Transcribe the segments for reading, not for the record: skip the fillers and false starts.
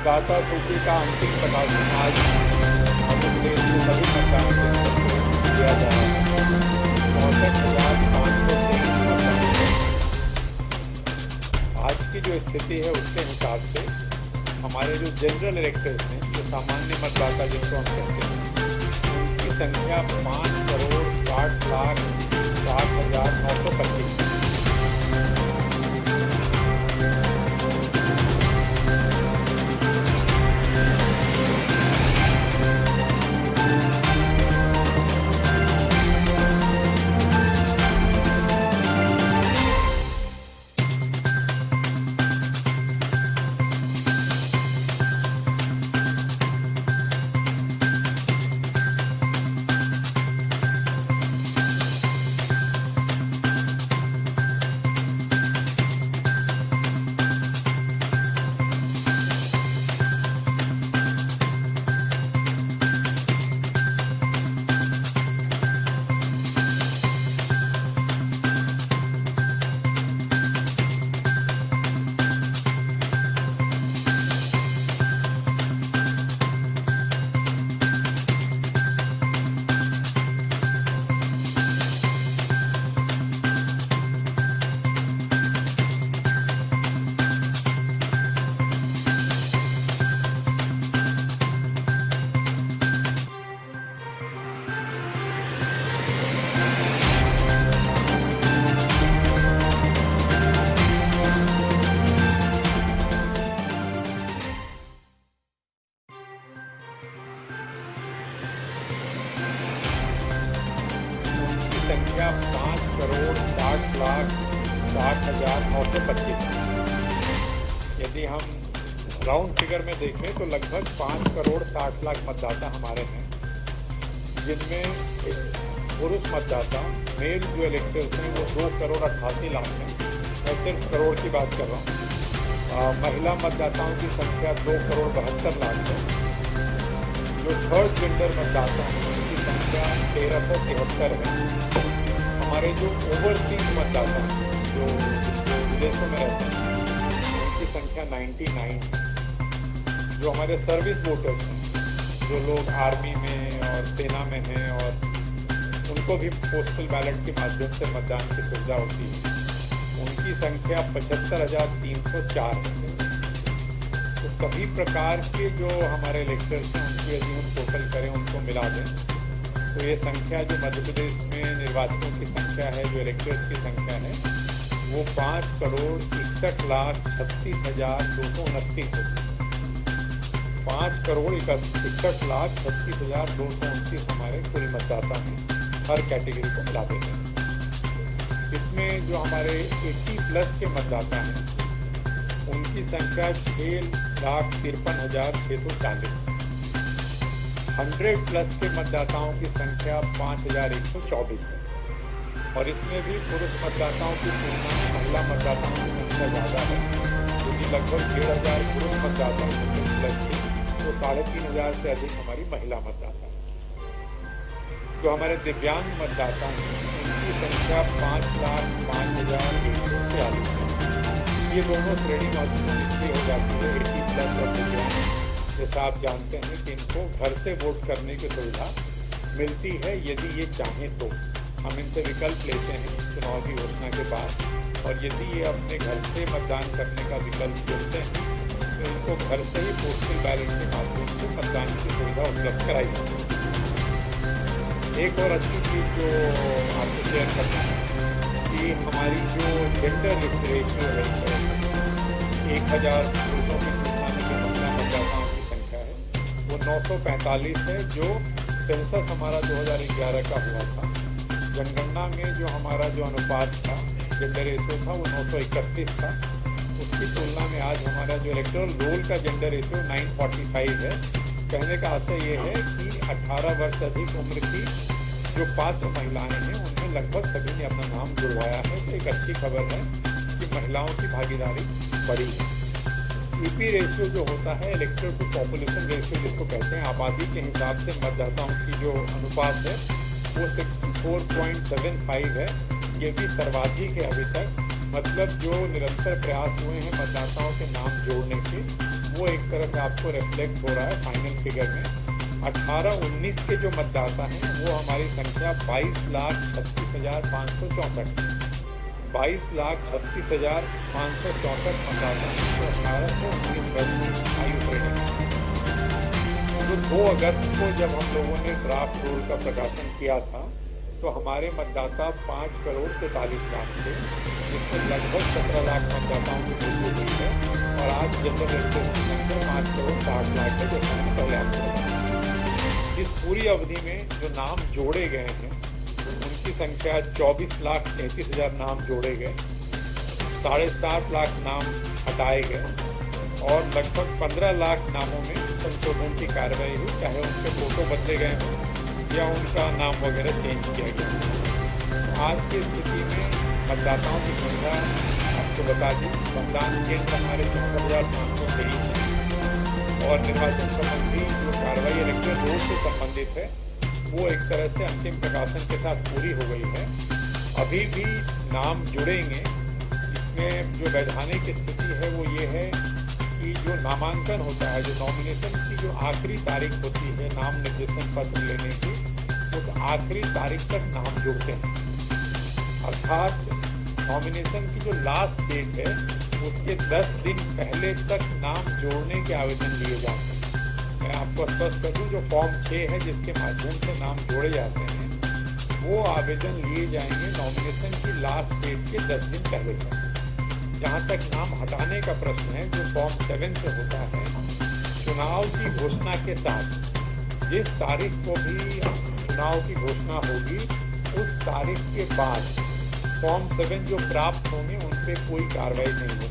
मतदाता सूची का अंतिम प्रकाशन आज मध्य प्रदेश में सभी मतदान केंद्रों पर किया जा रहा है। 64,523 मतदान। आज की जो स्थिति है उसके हिसाब से हमारे जो जनरल इलेक्टर्स हैं, जो सामान्य मतदाता जिनको हम कहते हैं, उनकी संख्या 5,60,60,925। संख्या 5,60,60,925। यदि हम राउंड फिगर में देखें तो लगभग 5,60,00,000 मतदाता हमारे हैं, जिनमें पुरुष मतदाता मेल जो इलेक्टर्स हैं वो 2,88,00,000 हैं। मैं सिर्फ करोड़ की बात कर रहा हूँ। महिला मतदाताओं की संख्या 2,72,00,000 है। जो थर्ड जेंडर मतदाता हैं उनकी संख्या 1,373 है। हमारे जो ओवरसीज मतदाता हैं, जो विदेशों में रहते हैं, उनकी संख्या 99 है। जो हमारे सर्विस वोटर्स हैं, जो लोग आर्मी में और सेना में हैं और उनको भी पोस्टल बैलेट के माध्यम से मतदान की सुविधा होती है, उनकी संख्या 75,304 है। तो सभी प्रकार के जो हमारे इलेक्टर्स हैं उनकी यदि हम टोटल करें, उनको मिला दें, तो ये संख्या जो मध्य प्रदेश में निर्वाचकों की संख्या है, जो इलेक्टर्स की संख्या है, वो 5,61,36,229 होगी। 5,61,36,229 हमारे कुल मतदाता हैं, हर कैटेगरी को मिला देते हैं। इसमें जो हमारे 80+ के मतदाता हैं उनकी संख्या 6,53,640 है। 100+ के मतदाताओं की संख्या 5,124 है। और इसमें भी पुरुष मतदाताओं की तुलना में महिला मतदाताओं की संख्या ज़्यादा है, क्योंकि लगभग 1,500 पुरुष मतदाता हैं प्लस की, तो 3,500 से अधिक हमारी महिला मतदाता हैं। जो हमारे दिव्यांग मतदाता हैं उनकी संख्या 5,05,146 है। ये दोनों श्रेणी महत्वपूर्ण इसलिए हो जाती है 80+ और दिव्यांग, जैसा आप जानते हैं कि इनको घर से वोट करने की सुविधा मिलती है यदि ये चाहें तो। हम इनसे विकल्प लेते हैं चुनाव की घोषणा के बाद, और यदि ये अपने घर से मतदान करने का विकल्प चुनते हैं तो इनको घर से ही पोस्टल बैलेट के माध्यम से मतदान की सुविधा उपलब्ध कराई जाती है। एक और अच्छी चीज़ जो आपको शेयर करना है कि हमारी जो जेंडर रेशियो है, 1,000 पुरुषों की तुलना में जो महिला मतदाताओं की संख्या है वो 945 है। जो सेंसस हमारा 2011 का हुआ था, जनगणना में जो हमारा जो अनुपात था, जेंडर रेशियो था, वो 931 था। उसकी तुलना में आज हमारा जो इलेक्टोरल रोल का जेंडर रेशियो 945 है। कहने का आशय ये है कि 18 वर्ष से अधिक उम्र की जो पात्र महिलाएं हैं उनमें लगभग सभी ने अपना नाम जुड़वाया है। तो एक अच्छी खबर है कि महिलाओं की भागीदारी बढ़ी है। ईपी रेशियो जो होता है, इलेक्टोरल टू पॉपुलेशन रेशियो जिसको कहते हैं, आबादी के हिसाब से मतदाताओं की जो अनुपात है वो 64.75 है। ये भी सर्वाधिक है अभी तक मतलब जो निरंतर प्रयास हुए हैं मतदाताओं के नाम जोड़ने के, वो एक तरह से आपको रिफ्लेक्ट हो रहा है फाइनल फिगर में। 18-19 के जो मतदाता हैं वो हमारी संख्या 22,36,564 22,36,564 मतदाता हैं जो 18 से 19 वर्ष की आयु श्रेणी में। तो 2 अगस्त को जब हम लोगों ने ड्राफ्ट रूल का प्रकाशन किया था तो हमारे मतदाता 5,43,00,000 थे, जिसमें लगभग 17 लाख मतदाताओं की वृद्धि हुई है। और आज जनरल रजिस्ट्रेशन की संख्या 5,60,00,000 है, जैसा मैंने पहले आपको बताया। इस पूरी अवधि में जो नाम जोड़े गए हैं उनकी संख्या 24,33,000 नाम जोड़े गए, 7.5 लाख नाम हटाए गए और लगभग 15 लाख नामों में संशोधन की कार्रवाई हुई, चाहे उनके फोटो बदले गए हों या उनका नाम वगैरह चेंज किया गया। आज की स्थिति में मतदाताओं की संख्या आपको बता दी, मतदान केंद्र हमारे 64,523 हैं और निर्वाचन संबंधी जो कार्रवाई इलेक्ट्रल रोल से संबंधित है वो एक तरह से अंतिम प्रकाशन के साथ पूरी हो गई है। अभी भी नाम जुड़ेंगे। इसमें जो वैधानिक स्थिति है वो ये है कि जो नामांकन होता है, जो नॉमिनेशन की जो आखिरी तारीख होती है नाम निर्देशन पत्र लेने की, उस आखिरी तारीख तक नाम जुड़ते हैं। अर्थात नॉमिनेशन की जो लास्ट डेट है उसके 10 दिन पहले तक नाम जोड़ने के आवेदन लिए जाते हैं। मैं आपको स्पष्ट कर दूं, जो फॉर्म 6 है जिसके माध्यम से नाम जोड़े जाते हैं वो आवेदन लिए जाएंगे नॉमिनेशन की लास्ट डेट के 10 दिन पहले तक। जहाँ तक नाम हटाने का प्रश्न है, जो फॉर्म 7 से होता है, चुनाव की घोषणा के साथ जिस तारीख को भी चुनाव की घोषणा होगी उस तारीख के बाद फॉर्म 7 जो प्राप्त होंगे उन पर कोई कार्रवाई नहीं होगी।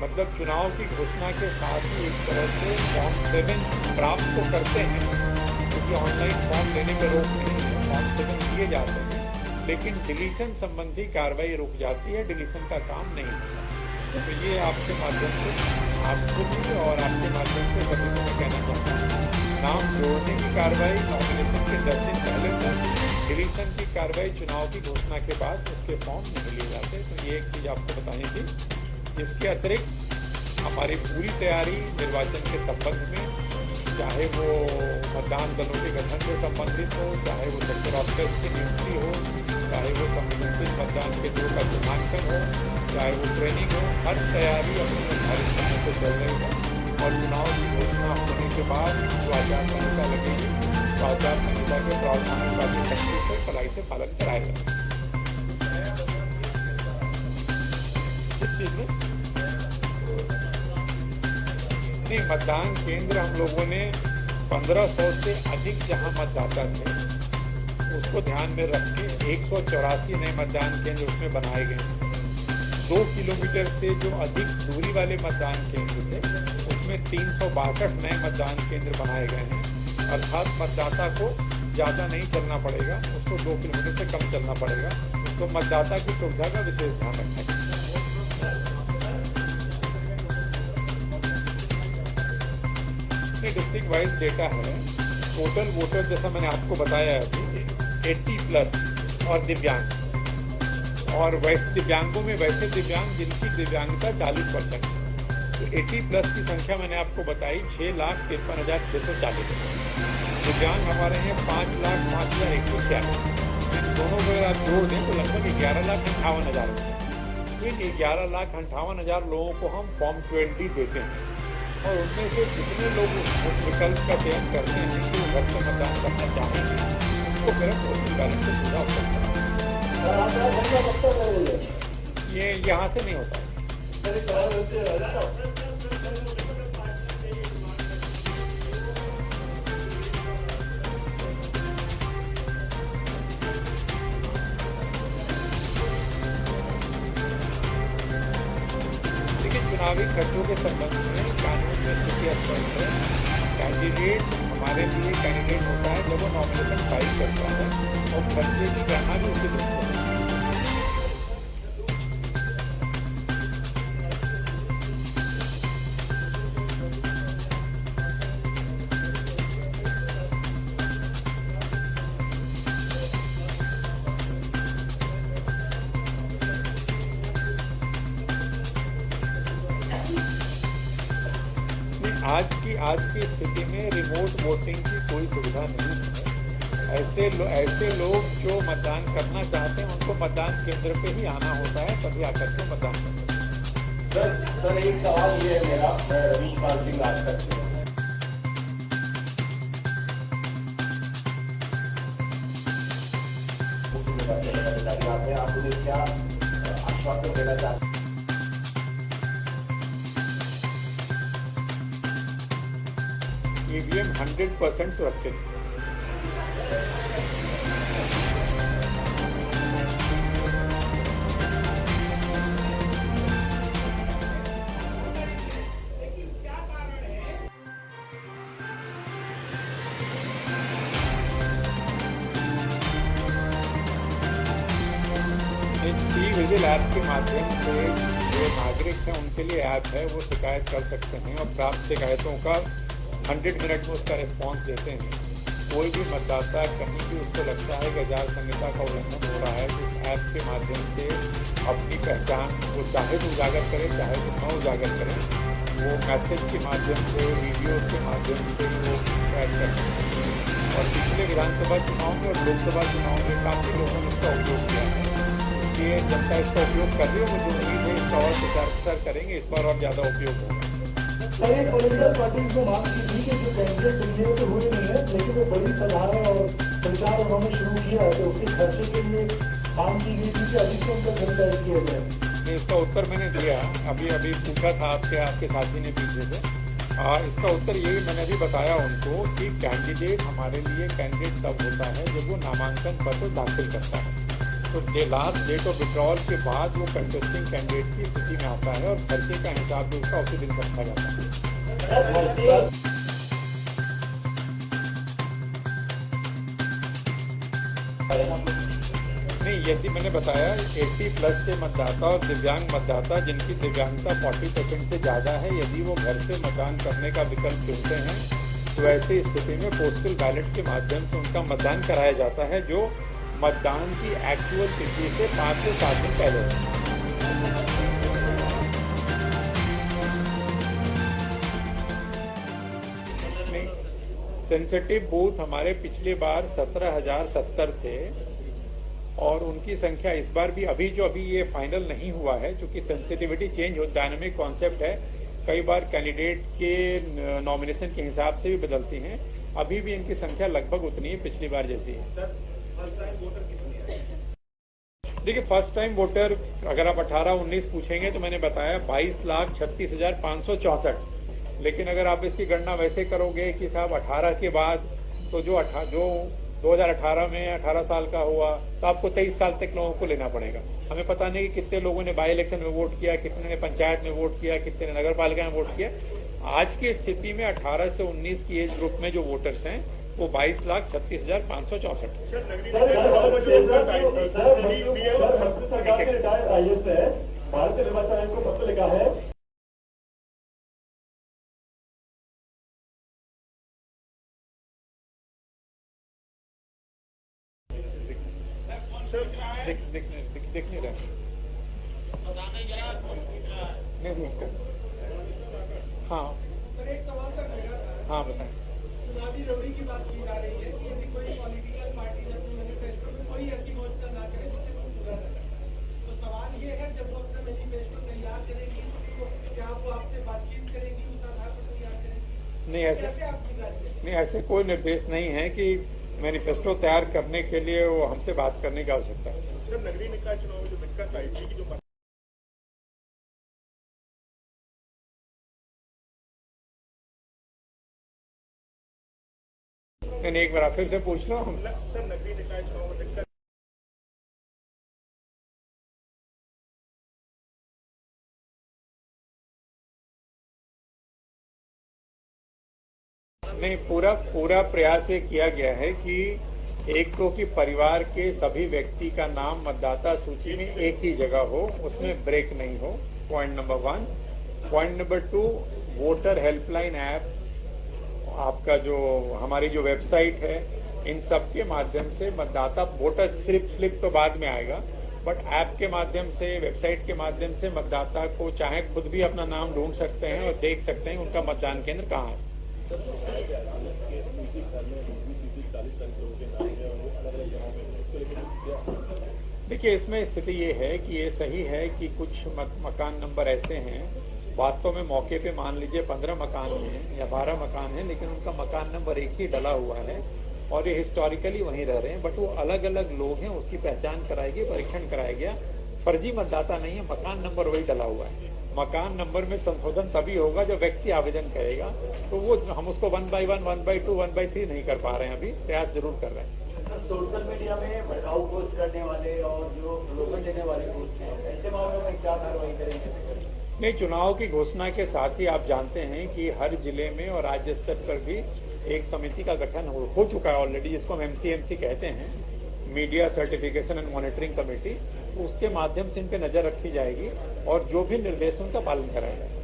मतलब चुनाव की घोषणा के साथ ही एक तरह से फॉर्म 7 प्राप्त तो करते हैं, क्योंकि ऑनलाइन फॉर्म लेने पर रोक नहीं है, फॉर्म 7 लिए जाते हैं, लेकिन डिलीशन संबंधी कार्रवाई रुक जाती है, डिलीशन का काम नहीं होता। तो ये आपके माध्यम से आपको भी और आपके माध्यम से सभी को मैं कहना चाहता हूँ, नाम जोड़ने की कार्रवाई नॉमिनेशन के 10 दिन पहले तक, डिलीशन की कार्रवाई चुनाव की घोषणा के बाद उसके फॉर्म नहीं लिए जाते। तो ये एक चीज़ आपको बतानी थी। इसके अतिरिक्त हमारी पूरी तैयारी निर्वाचन के संबंध में, चाहे वो मतदान दलों के गठन से संबंधित हो, चाहे वो सेक्टर ऑफिसर्स की नियुक्ति हो, चाहे वो संबंधित मतदान केंद्रों का चिन्हांकन हो, चाहे वो ट्रेनिंग हो, हर तैयारी अपने निर्धारित समय से चल रही है। और चुनाव की घोषणा होने के बाद जो आचार संहिता लगेगी तो आचार संहिता के प्रावधानों का भी सख्ती से कड़ाई से पालन कराएगा। इस चीज में नहीं, मतदान केंद्र हम लोगों ने 1500 से अधिक जहां मतदाता थे उसको ध्यान में रख के 184 नए मतदान केंद्र उसमें बनाए गए। 2 किलोमीटर से जो अधिक दूरी वाले मतदान केंद्र थे उसमें 362 नए मतदान केंद्र बनाए गए हैं। अर्थात मतदाता को ज़्यादा नहीं चलना पड़ेगा, उसको 2 किलोमीटर से कम चलना पड़ेगा। तो मतदाता की सुविधा का विशेष ध्यान रखना चाहिए। डिस्ट्रिक्ट वाइज डेटा है, टोटल वोटर जैसा मैंने आपको बताया है 80+ और दिव्यांग, और वैसे दिव्यांगों में वैसे दिव्यांग जिनकी दिव्यांगता 40% है। तो 80+ की संख्या मैंने आपको बताई 6,53,640। दिव्यांग हमारे हैं 5,05,146। इन दोनों को अगर आप जोड़ दें तो लगभग 11,58,000 होते हैं। तो इन 11,58,000 लोगों को हम फॉर्म 12D देते हैं और उनमें से जितने लोग उस विकल्प का चयन करते हैं कि वो घर से मतदान करना चाहेंगे उनको फिर पोस्टल बैलेट से पूरा हो सकता है। ये यहाँ से नहीं होता है। चुनावी खर्चों के संबंध में कानून में स्थिति स्पष्ट है। कैंडिडेट हमारे लिए कैंडिडेट होता है जब वो नॉमिनेशन फाइल करता है और खर्चे की गणना भी उसी दिन से होती है। आज की स्थिति में रिमोट वोटिंग की कोई सुविधा नहीं है। ऐसे लोग जो मतदान करना चाहते हैं उनको मतदान केंद्र पे ही आना होता है, तभी आकर के मतदान करते हैं। सर एक सवाल ये है मेरा, मैं रवीश पाल सिंह राजकर से। आप मुझे क्या आश्वासन देना चाहते हैं? ईवीएम 100% सुरक्षित है। सी विजिल ऐप के माध्यम से जो नागरिक हैं उनके लिए ऐप है, वो शिकायत कर सकते हैं और प्राप्त शिकायतों का 100 मिनट में उसका रिस्पॉन्स देते हैं। कोई भी मतदाता कहीं भी उसको लगता है कि आचार संहिता का उल्लंघन हो रहा है, तो इस ऐप के माध्यम से अपनी पहचान वो चाहे तो उजागर करे, चाहे तो न उजागर करे, वो मैसेज के माध्यम से, वीडियोज़ के माध्यम से वो शिकायत कर सकते हैं। और पिछले विधानसभा चुनाव में और लोकसभा चुनाव में काफ़ी लोगों ने इसका उपयोग किया है। इसलिए जनता इसका उपयोग कर रही है, मुझे उम्मीद है इसका और प्रचार करेंगे, इस बार और ज़्यादा उपयोग होगा। सर एक पॉलिटिकल पार्टी को मांग की थी कि जो कैंडिडेट चुनने तो हुए नहीं है, लेकिन वो बड़ी सभाएं और प्रचार उन्होंने शुरू किया है, तो उसके खर्चे के लिए मांग की गई थी कि अधिक से उनका खर्चा किया जाए। इसका उत्तर मैंने दिया, अभी पूछा था आपके साथी ने पीछे से। इसका उत्तर यही मैंने भी बताया उनको कि कैंडिडेट हमारे लिए कैंडिडेट तब होता है जब वो नामांकन पत्र दाखिल करता है। तो लास्ट डेट ऑफ विड्रॉल के बाद वो कंटेस्टिंग कैंडिडेट की स्थिति में आता है और खर्चे का हिसाब भी उसका उसी दिन रखा जाता है। नहीं, यदि मैंने बताया 80+ के मतदाता और दिव्यांग मतदाता जिनकी दिव्यांगता 40% से ज़्यादा है, यदि वो घर से मतदान करने का विकल्प चुनते हैं तो ऐसी स्थिति में पोस्टल बैलेट के माध्यम से उनका मतदान कराया जाता है, जो मतदान की एक्चुअल तिथि से 5 से 7 दिन पहले है। सेंसिटिव बूथ हमारे पिछली बार 17,070 थे और उनकी संख्या इस बार भी अभी ये फाइनल नहीं हुआ है, क्योंकि सेंसिटिविटी चेंज हो, डायनामिक कॉन्सेप्ट है, कई बार कैंडिडेट के नॉमिनेशन के हिसाब से भी बदलती हैं। अभी भी इनकी संख्या लगभग उतनी है, पिछली बार जैसी है। देखिए, फर्स्ट टाइम वोटर अगर आप 18-19 पूछेंगे तो मैंने बताया 22,36,564। लेकिन अगर आप इसकी गणना वैसे करोगे कि साहब 18 के बाद, तो जो 2018 में 18 साल का हुआ तो आपको 23 साल तक लोगों को लेना पड़ेगा। हमें पता नहीं कि कितने लोगों ने बाई इलेक्शन में वोट किया, कितने ने पंचायत में वोट किया, कितने ने नगर पालिका में वोट किया। आज की स्थिति में 18 से 19 की एज ग्रुप में जो वोटर्स हैं वो 22,36,564। भारतीय निर्वाचन आयोग को पत्र लिखा है। दिख नहीं रहा। हाँ हाँ, बताएं। चुनावी रवड़ी की बात की जा रही है कि यदि कोई पॉलिटिकल पार्टी अपने मैनिफेस्टो में कोई ऐसी घोषणा ना करे जिससे कुछ बुरा लगे, तो सवाल ये है जब वो अपना मैनिफेस्टो तैयार करेगी तो क्या वो आपसे बातचीत करेगी, उस आधार पर तैयार करेगी? नहीं, ऐसे कोई निर्देश नहीं है कि मैनिफेस्टो तैयार करने के लिए वो हमसे बात करने की आवश्यकता है। सर, नगरीय निकाय चुनाव में जो दिक्कत आई थी कि जो एक बार फिर से पूछ लो। सर, नगरीय निकाय चुनाव में दिक्कत नहीं, पूरा प्रयास ये किया गया है कि एक तो कि परिवार के सभी व्यक्ति का नाम मतदाता सूची में एक ही जगह हो, उसमें ब्रेक नहीं हो, point number 1। Point number 2, voter helpline app, आपका जो हमारी जो वेबसाइट है, इन सब के माध्यम से मतदाता वोटर स्लिप तो बाद में आएगा, बट ऐप के माध्यम से, वेबसाइट के माध्यम से मतदाता को चाहे खुद भी अपना नाम ढूंढ सकते हैं और देख सकते हैं उनका मतदान केंद्र कहाँ है। देखिए, इसमें स्थिति ये है कि ये सही है कि कुछ मकान नंबर ऐसे हैं, वास्तव में मौके पे मान लीजिए 15 मकान हैं या 12 मकान हैं, लेकिन उनका मकान नंबर एक ही डला हुआ है और ये हिस्टोरिकली वहीं रह रहे हैं, बट वो अलग अलग लोग हैं, उसकी पहचान कराई गई, परीक्षण कराया गया, फर्जी मतदाता नहीं है, मकान नंबर वही डला हुआ है। मकान नंबर में संशोधन तभी होगा जब व्यक्ति आवेदन करेगा, तो वो हम उसको 1 by 1, 1 by 2, 1 by 3 नहीं कर पा रहे हैं, अभी प्रयास जरूर कर रहे हैं। सोशल मीडिया में भड़काऊ पोस्ट करने वाले और जो प्रलोभन देने वाले पोस्ट हैं, ऐसे मामलों में क्या कार्रवाई करेंगे? नहीं, चुनाव की घोषणा के साथ ही आप जानते हैं कि हर जिले में और राज्य स्तर पर भी एक समिति का गठन हो चुका है ऑलरेडी, जिसको हम MCMC कहते हैं, media certification and monitoring committee. उसके माध्यम से इन पर नजर रखी जाएगी और जो भी निर्देश उनका पालन कराया जाएगा।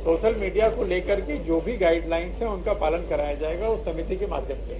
सोशल मीडिया को लेकर के जो भी गाइडलाइंस हैं उनका पालन कराया जाएगा उस समिति के माध्यम से।